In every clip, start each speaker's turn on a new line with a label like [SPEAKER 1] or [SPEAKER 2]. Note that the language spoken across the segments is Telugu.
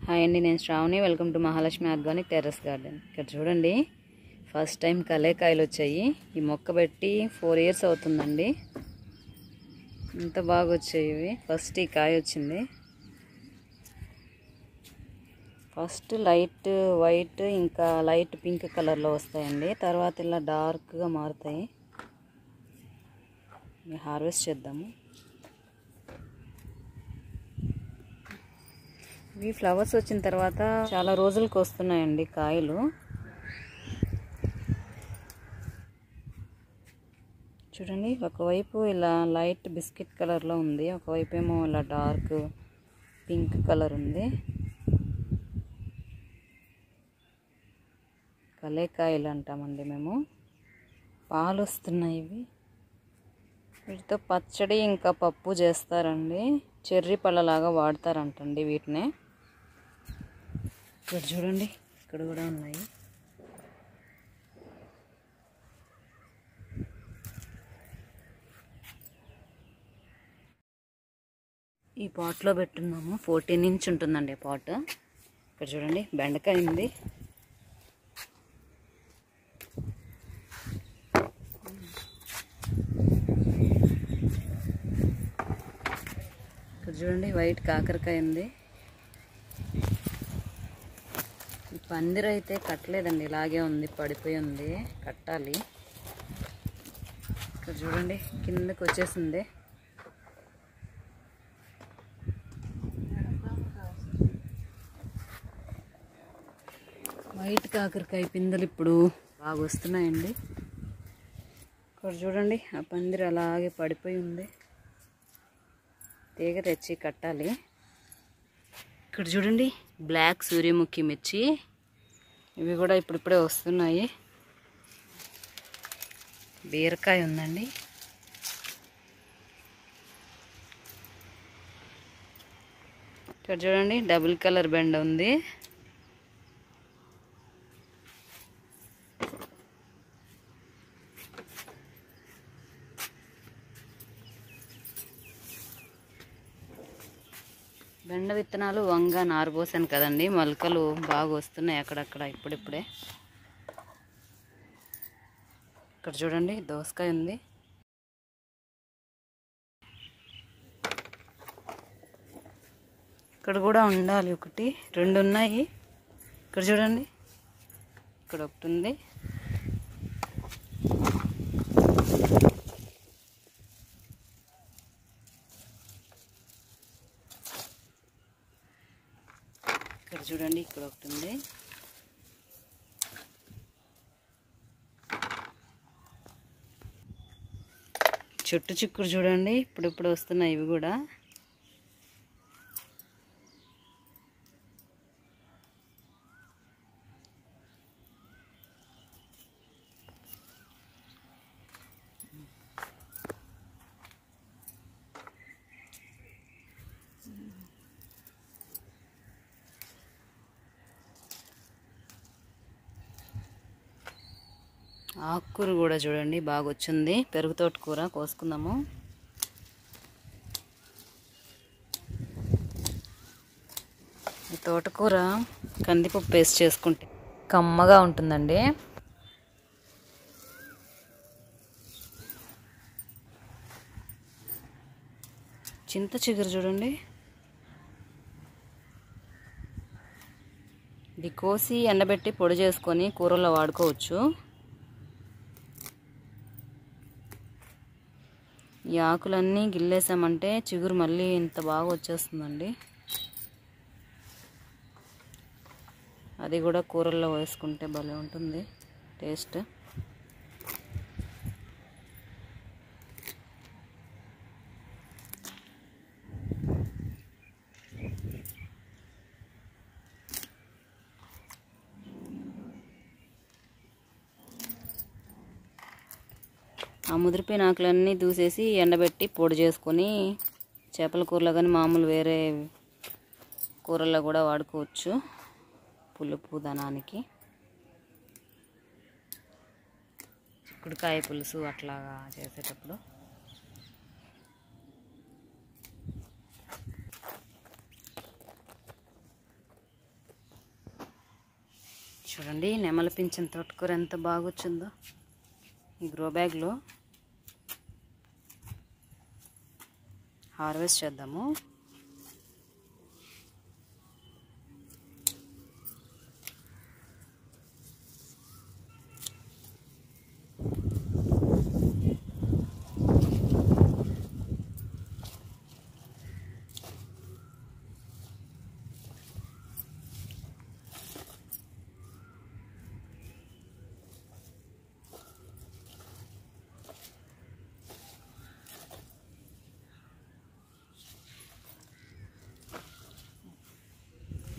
[SPEAKER 1] హాయ్ అండి, నేను Shravani. Welcome to Mahalakshmi organic terrace garden. ఇక్కడ చూడండి, ఫస్ట్ టైం కలేకాయలు వచ్చాయి. ఈ మొక్క పెట్టి 4 years అవుతుందండి. ఎంత బాగా వచ్చాయి ఇవి. ఫస్ట్ ఈ కాయ వచ్చింది. ఫస్ట్ లైట్ వైట్ ఇంకా లైట్ పింక్ కలర్లో వస్తాయండి. తర్వాత ఇలా డార్క్గా మారుతాయి. హార్వెస్ట్ చేద్దాము. ఇవి ఫ్లవర్స్ వచ్చిన తర్వాత చాలా రోజులకు వస్తున్నాయండి కాయలు. చూడండి, ఒకవైపు ఇలా లైట్ బిస్కెట్ కలర్లో ఉంది, ఒకవైపు ఏమో ఇలా డార్క్ పింక్ కలర్ ఉంది. కలేకాయలు అంటామండి మేము. పాలు వస్తున్నాయి ఇవి. వీటితో పచ్చడి ఇంకా పప్పు చేస్తారండి. చెర్రీ పళ్ళలాగా వాడతారంటండి వీటినే. ఇక్కడ చూడండి, ఇక్కడ కూడా ఉన్నాయి. ఈ పాట్లో పెట్టున్నాము. 14 inch ఉంటుందండి పాట్. ఇక్కడ చూడండి, బెండకాయ ఉంది. ఇక్కడ చూడండి, వైట్ కాకరకాయ ఉంది. ఈ పందిరి అయితే కట్టలేదండి, ఇలాగే ఉంది, పడిపోయి ఉంది. కట్టాలి. ఇక్కడ చూడండి, కిందకి వచ్చేసింది. వైట్ కాకరకాయ పిందెలు ఇప్పుడు బాగా వస్తున్నాయండి. ఇక్కడ చూడండి, ఆ పందిరి అలాగే పడిపోయి ఉంది. తీగ తెచ్చి కట్టాలి. ఇక్కడ చూడండి, బ్లాక్ సూర్యముఖి మిర్చి. ఇవి కూడా ఇప్పుడిప్పుడే వస్తున్నాయి. బీరకాయ ఉందండి. ఇక్కడ చూడండి, డబుల్ కలర్ బెండ ఉంది. బెండ విత్తనాలు వంగ నారబోసాను కదండి, మొలకలు బాగా వస్తున్నాయి అక్కడక్కడ ఇప్పుడిప్పుడే. ఇక్కడ చూడండి, దోసకాయ ఉంది. ఇక్కడ కూడా ఉండాలి, 1 2 ఉన్నాయి. ఇక్కడ చూడండి, ఇక్కడ ఒకటి ఉంది. ఇక్కడ చూడండి, ఇక్కడ ఒకటి ఉంది. చెట్టు చిక్కుడు చూడండి, ఇప్పుడిప్పుడు వస్తున్నాయి ఇవి కూడా. ఆకుకూర కూడా చూడండి బాగా వచ్చింది. పెరుగు తోటకూర కోసుకుందాము. ఈ తోటకూర కందిపప్పు పేస్ట్ చేసుకుంటే కమ్మగా ఉంటుందండి. చింత చిగురు చూడండి, ఇది కోసి ఎండబెట్టి పొడి చేసుకొని కూరలో వాడుకోవచ్చు. ఈ ఆకులన్నీ గిల్లేసామంటే చిగురు మళ్ళీ ఇంత బాగా వచ్చేస్తుందండి. అది కూడా కూరల్లో వేసుకుంటే భలే ఉంటుంది టేస్ట్. ఆ ముదిరిపోయిన ఆకులన్నీ దూసేసి ఎండబెట్టి పొడి చేసుకొని చేపల కూరలో కానీ మామూలు వేరే కూరల్లో కూడా వాడుకోవచ్చు పులుపు దనానికి. చిక్కుడుకాయ పులుసు అట్లాగా చేసేటప్పుడు. చూడండి నెమలి పింఛన్ తోటకూర ఎంత బాగా వచ్చిందో. ఈ గ్రో బ్యాగ్లో హార్వెస్ట్ చేద్దాము.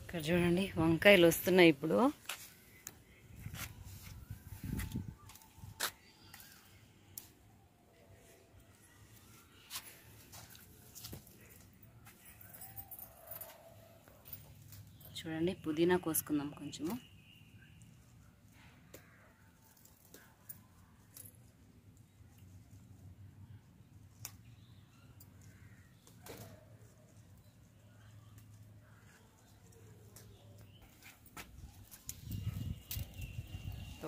[SPEAKER 1] ఇక్కడ చూడండి వంకాయలు వస్తున్నాయి ఇప్పుడు. చూడండి పుదీనా కోసుకుందాం కొంచెము.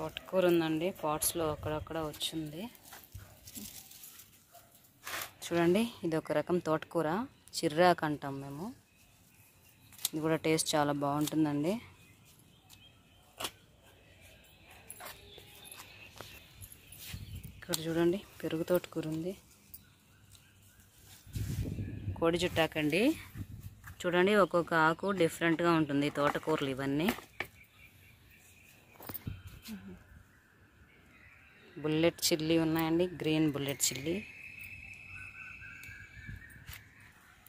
[SPEAKER 1] తోటకూర ఉందండి, పాట్స్లో అక్కడక్కడ వచ్చింది. చూడండి ఇది ఒక రకం తోటకూర, చిర్రాకు అంటాం మేము. ఇది కూడా టేస్ట్ చాలా బాగుంటుందండి. ఇక్కడ చూడండి పెరుగు తోటకూర ఉంది. కోడి చుట్టాకండి. చూడండి ఒక్కొక్క ఆకు డిఫరెంట్గా ఉంటుంది తోటకూరలు ఇవన్నీ. బుల్లెట్ చిల్లీ ఉన్నాయండి, గ్రీన్ బుల్లెట్ చిల్లీ.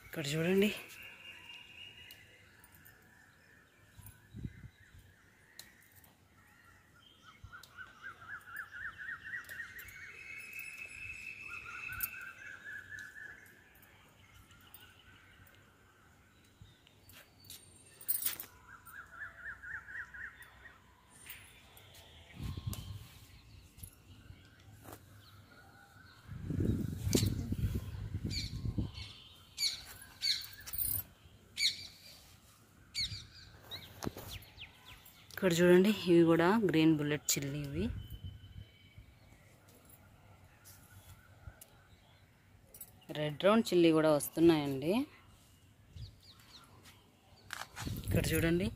[SPEAKER 1] ఇక్కడ చూడండి ఇక్కడ చూడండి ఇవి కూడా గ్రీన్ బుల్లెట్ చిల్లీ. ఇవి రెడ్ రౌండ్ చిల్లీ కూడా వస్తున్నాయండి. ఇక్కడ చూడండి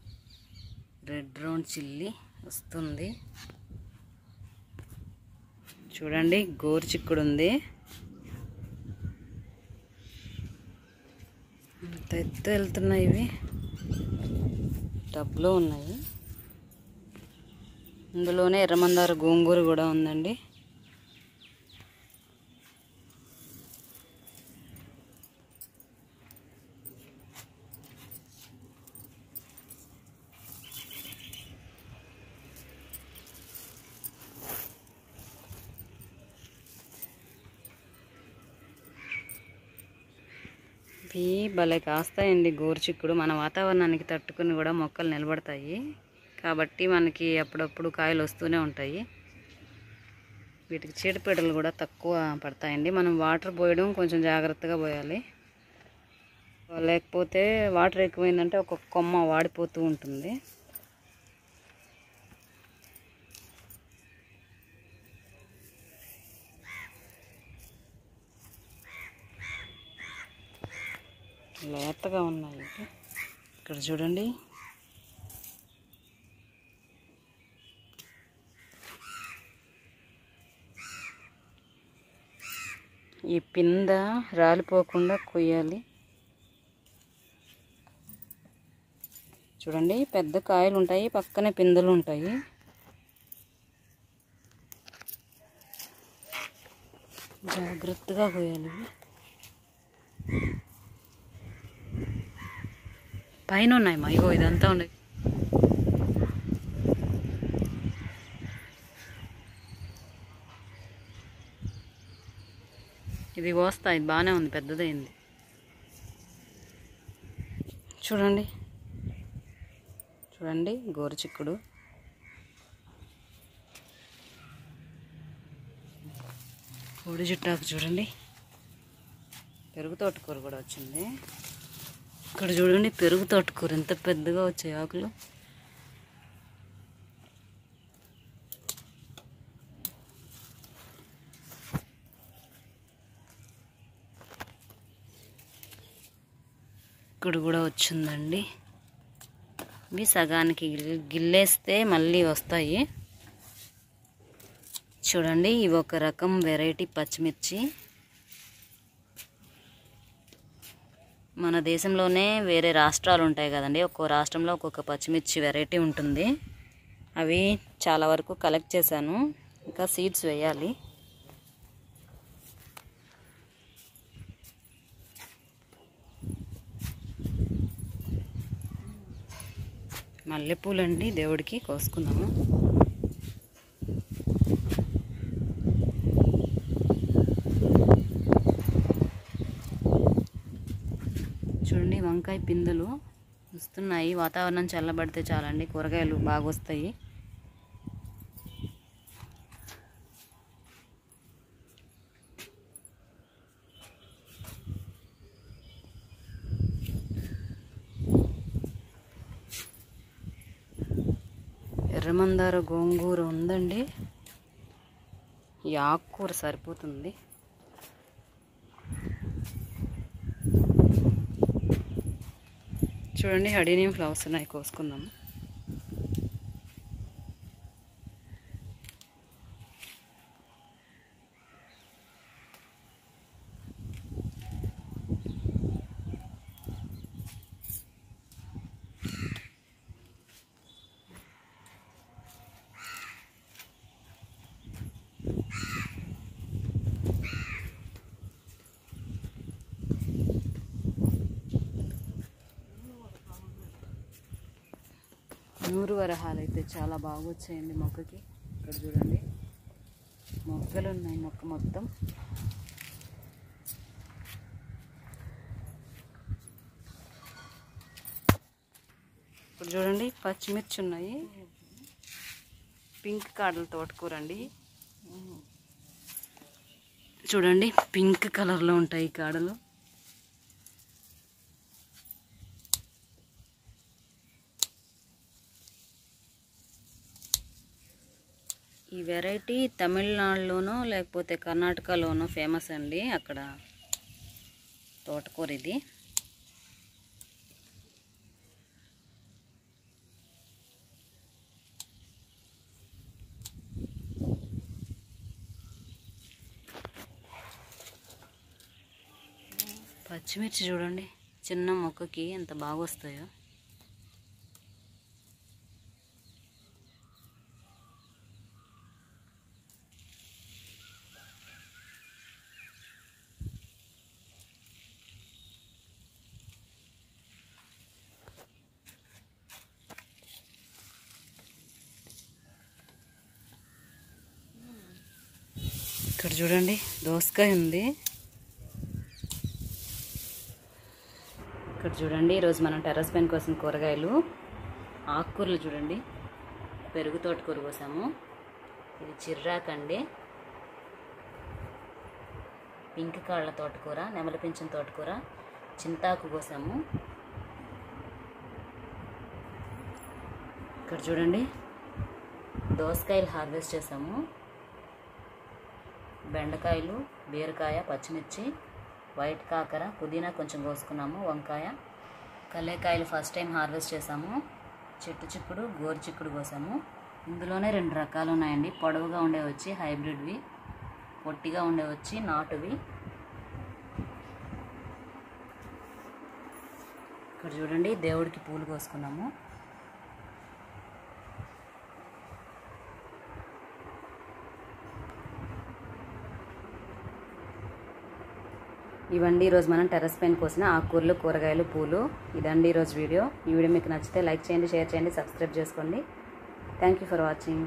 [SPEAKER 1] రెడ్ రౌండ్ చిల్లీ వస్తుంది. చూడండి గోరు చిక్కుడు ఉంది, అంత ఎత్తు వెళ్తున్నాయి. ఇవి టబ్లో ఉన్నాయి. ఇందులోనే ఎర్రమందార గోంగూర కూడా ఉందండి. ఇవి భలే కాస్తాయండి గోరుచిక్కుడు. మన వాతావరణానికి తట్టుకుని కూడా మొక్కలు నిలబడతాయి కాబట్టి మనకి అప్పుడప్పుడు కాయలు వస్తూనే ఉంటాయి. వీటికి చీడపీడలు కూడా తక్కువ పడతాయండి. మనం వాటర్ పోయడం కొంచెం జాగ్రత్తగా పోయాలి, లేకపోతే వాటర్ ఎక్కువైందంటే ఒక్కొక్క కొమ్మ వాడిపోతూ ఉంటుంది. లేతగా ఉన్నాయి. ఇక్కడ చూడండి ఈ పింద రాలిపోకుండా కొయ్యాలి. చూడండి పెద్ద కాయలు ఉంటాయి, పక్కనే పిందెలు ఉంటాయి. జాగ్రత్తగా కొయ్యాలి. పైన ఉన్నాయి మా, ఇగో ఇదంతా ఉన్నాయి. ఇది కోస్తా, ఇది బాగానే ఉంది, పెద్దదైంది. చూడండి చూడండి గోరుచిక్కుడు. కోడి చుట్టాకు చూడండి. పెరుగు తోటకూర కూడా వచ్చింది. ఇక్కడ చూడండి పెరుగు తోటకూర ఎంత పెద్దగా వచ్చాయి ఆకులు. చిక్కుడు కూడా వచ్చిందండి. ఇవి సగానికి గిల్లేస్తే మళ్ళీ వస్తాయి. చూడండి, ఇవి ఒక రకం వెరైటీ పచ్చిమిర్చి. మన దేశంలోనే వేరే రాష్ట్రాలు ఉంటాయి కదండి, ఒక్కో రాష్ట్రంలో ఒక్కొక్క పచ్చిమిర్చి వెరైటీ ఉంటుంది. అవి చాలా వరకు కలెక్ట్ చేశాను, ఇంకా సీడ్స్ వేయాలి. మల్లెపూలండి, దేవుడికి కోసుకుందాము. చూడండి, వంకాయ పిందెలు వస్తున్నాయి. వాతావరణం చల్లబడితే చాలండి, కూరగాయలు బాగా వస్తాయి. ఎర్రమందార గోంగూర ఉందండి, ఈ ఆకుకూర సరిపోతుంది. చూడండి, హడీనియం ఫ్లవర్స్ ఉన్నాయి, కోసుకుందాము. నూరు వరహాలు అయితే చాలా బాగా వచ్చాయండి మొక్కకి. ఇక్కడ చూడండి, మొక్కలు ఉన్నాయి మొక్క మొత్తం. ఇప్పుడు చూడండి, పచ్చిమిర్చి ఉన్నాయి. పింక్ కాడల తోటకూర అండి. చూడండి, పింక్ కలర్లో ఉంటాయి ఈ కాడలు. ఈ వెరైటీ తమిళనాడులోనో లేకపోతే కర్ణాటకలోనో ఫేమస్ అండి, అక్కడ తోటకూర ఇది. పచ్చిమిర్చి చూడండి, చిన్న మొక్కకి ఎంత బాగా వస్తాయో. ఇక్కడ చూడండి, దోసకాయ ఉంది. ఇక్కడ చూడండి, ఈరోజు మనం టెర్రస్ పైన కోసం కూరగాయలు, ఆకుకూరలు చూడండి. పెరుగు తోటకూర కోసాము. ఇది చిర్రాకండి, పింక్ కాళ్ళ తోటకూర, నెమలి పింఛన్ తోటకూర, చింతాకు కోసాము. ఇక్కడ చూడండి, దోసకాయలు హార్వెస్ట్ చేసాము. బెండకాయలు, బీరకాయ, పచ్చిమిర్చి, వైట్ కాకర, పుదీనా కొంచెం కోసుకున్నాము, వంకాయ, కల్లేకాయలు ఫస్ట్ టైం హార్వెస్ట్ చేసాము. చెట్టు చిక్కుడు, గోరు చిక్కుడు కోసాము. ఇందులోనే 2 రకాలు ఉన్నాయండి, పొడవుగా ఉండే వచ్చి హైబ్రిడ్వి, పొట్టిగా ఉండే వచ్చి నాటువి. ఇక్కడ చూడండి, దేవుడికి పూలు కోసుకున్నాము. ఇవండి ఈరోజు మనం టెర్రస్ పైన కోసిన ఆకుకూరలు, కూరగాయలు, పూలు. ఇదండి ఈరోజు వీడియో. ఈ వీడియో మీకు నచ్చితే లైక్ చేయండి, షేర్ చేయండి, సబ్స్క్రైబ్ చేసుకోండి. Thank you for watching.